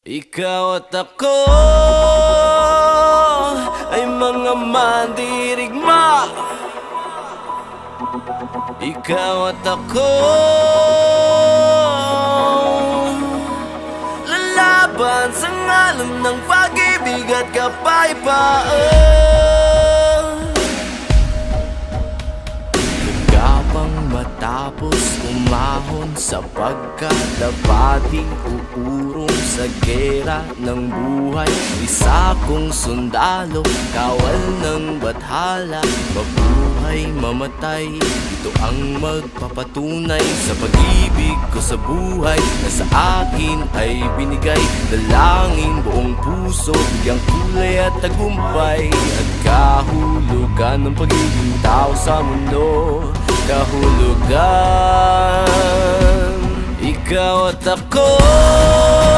Ikaw at ako ay mga mandirigma. Ikaw at ako lalaban sa ngalan ng pag-ibig at kapayapaan. Gagapang matapos umahon sapagkat dapating uurong sa gera ng buhay. Isa kong sundalo, kawal ng bathala, mabuhay, mamatay, ito ang magpapatunay sa pag-ibig ko sa buhay na sa akin ay binigay. Dalangin buong puso, bigyang kulay at tagumpay at kahulugan ng pagiging tao sa mundo. Kahulugan, ikaw at ako.